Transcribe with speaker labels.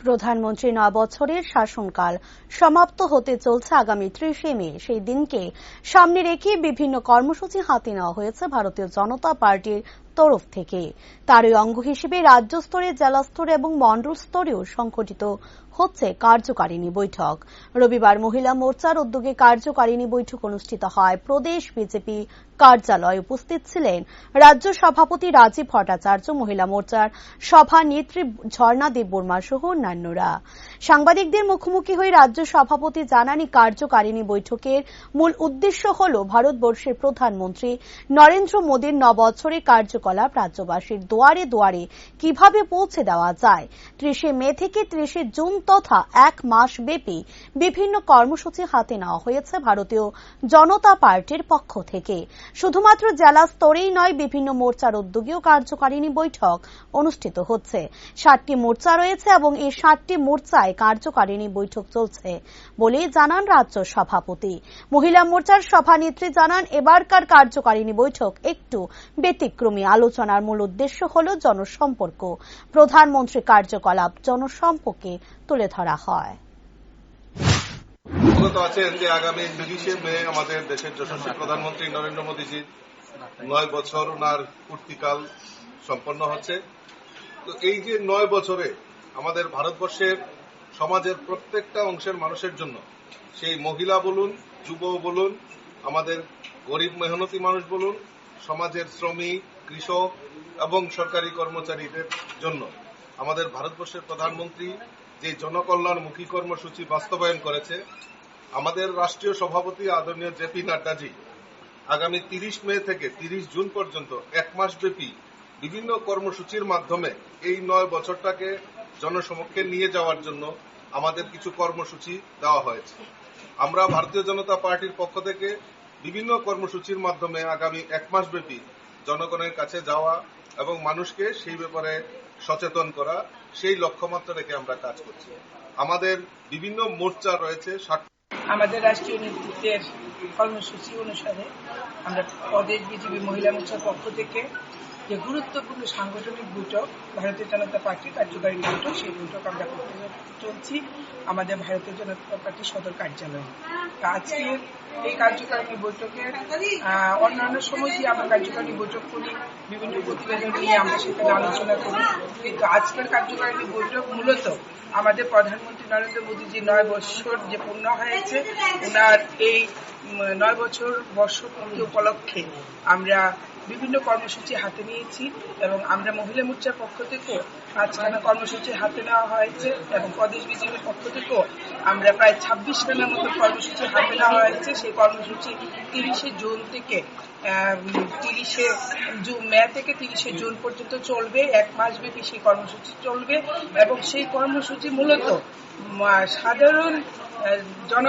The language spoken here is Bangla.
Speaker 1: প্রধানমন্ত্রী ৯ বছরের শাসনকাল সমাপ্ত হতে চলছে আগামী ৩০শে মে। সেই দিনকে সামনে রেখে বিভিন্ন কর্মসূচি হাতে নেওয়া হয়েছে ভারতীয় জনতা পার্টির তরফ থেকে। তারই অঙ্গ হিসেবে রাজ্য স্তরে, জেলা স্তরে এবং মণ্ডল স্তরেও সংগঠিত হচ্ছে কার্যকারিণী বৈঠক। রবিবার মহিলা মোর্চার উদ্যোগে কার্যকারিণী বৈঠক অনুষ্ঠিত হয় প্রদেশ বিজেপি কার্যালয়ে। উপস্থিত ছিলেন রাজ্য সভাপতি রাজীব ভট্টাচার্য, মহিলা মোর্চার সভানেত্রী ঝর্ণা দেববর্মা সহ অন্যান্যরা। সাংবাদিকদের মুখোমুখি হয়ে রাজ্য সভাপতি জানান, কার্যকারিণী বৈঠকের মূল উদ্দেশ্য হল ভারতবর্ষের প্রধানমন্ত্রী নরেন্দ্র মোদীর ৯ বছরের কার্যকলাপ রাজ্যবাসীর দুয়ারে দুয়ারে কিভাবে পৌঁছে দেওয়া যায়। ৩০শে মে থেকে ৩০শে জুন তথা এক মাস ব্যাপী বিভিন্ন কর্মসূচি হাতে নেওয়া হয়েছে ভারতীয় জনতা পার্টির পক্ষ থেকে। শুধুমাত্র জেলা স্তরেই নয়, বিভিন্ন মোর্চার উদ্যোগেও কার্যকারিণী বৈঠক অনুষ্ঠিত হচ্ছে। ৭টি মোর্চা রয়েছে এবং এই ৭টি মোর্চায় কার্যকারিণী বৈঠক চলছে বলে জানান রাজ্য সভাপতি। মহিলা মোর্চার সভানেত্রী জানান, এবারকার কার্যকারিণী বৈঠক একটু ব্যতিক্রমী। আলোচনার মূল উদ্দেশ্য হল জনসম্পর্ক, প্রধানমন্ত্রী কার্যকলাপ জনসম্পর্কে তুলে ধরা হয়।
Speaker 2: অবগত আছেন যে আগামী ৩০শে মে আমাদের দেশের যশস্বী প্রধানমন্ত্রী নরেন্দ্র মোদীজির ৯ বছর ওনার পূর্তিকাল সম্পন্ন হচ্ছে। তো এই যে ৯ বছরে আমাদের ভারতবর্ষের সমাজের প্রত্যেকটা অংশের মানুষের জন্য, সেই মহিলা বলুন, যুব বলুন, আমাদের গরিব মেহনতি মানুষ বলুন, সমাজের শ্রমিক, কৃষক এবং সরকারি কর্মচারীদের জন্য আমাদের ভারতবর্ষের প্রধানমন্ত্রী যে জনকল্যাণমুখী কর্মসূচি বাস্তবায়ন করেছে, আমাদের রাষ্ট্রীয় সভাপতি আদরণীয় জেপি নাড্ডাজি আগামী ৩০ মে থেকে ৩০ জুন পর্যন্ত এক মাস ব্যাপী বিভিন্ন কর্মসূচির মাধ্যমে এই ৯ বছরটাকে জনসমক্ষে নিয়ে যাওয়ার জন্য আমাদের কিছু কর্মসূচি দেওয়া হয়েছে। আমরা ভারতীয় জনতা পার্টির পক্ষ থেকে বিভিন্ন কর্মসূচির মাধ্যমে আগামী এক মাস ব্যাপী জনগণের কাছে যাওয়া এবং মানুষকে সেই ব্যাপারে সচেতন করা, সেই লক্ষ্যমাত্রা রেখে আমরা কাজ করছি। আমাদের বিভিন্ন মোর্চা রয়েছে।
Speaker 3: আমাদের রাষ্ট্রীয় নেতৃত্বের কর্মসূচি অনুসারে আমরা প্রদেশ বিজেপি মহিলা মোর্চার পক্ষ থেকে যে গুরুত্বপূর্ণ সাংগঠনিক বৈঠক, ভারতীয় জনতা পার্টির কার্যকারী বৈঠক, সেই বৈঠক আমরা করতে চলছি আমাদের ভারতীয় জনতা পার্টির সদর কার্যালয়ে। আজকে এই কার্যকারিণী বৈঠকে অন্যান্য সময় যে আমরা কার্যকারিণী বৈঠক করি, বিভিন্ন প্রতিবেদন নিয়ে আমরা সেখানে আলোচনা করি, কিন্তু আজকের কার্যকারিণী বৈঠক মূলত আমাদের প্রধানমন্ত্রী নরেন্দ্র মোদীজি ৯ বছর যে পূর্ণ হয়েছে, ওনার এই ৯ বছর বর্ষপূর্তি উপলক্ষে আমরা বিভিন্ন কর্মসূচি হাতে নিয়েছি এবং আমরা মহিলা মোর্চার পক্ষ থেকেও আজখানা কর্মসূচি হাতে নেওয়া হয়েছে এবং প্রদেশ বিজেপির পক্ষ থেকেও আমরা প্রায় ২৬খানার মতো কর্মসূচি হাতে নেওয়া হয়েছে। সেই কর্মসূচি ৩০শে জুন থেকে ৩০শে মে থেকে ৩০শে জুন পর্যন্ত চলবে। এক মাস ব্যাপী সেই কর্মসূচি চলবে এবং সেই কর্মসূচি মূলত সাধারণ জন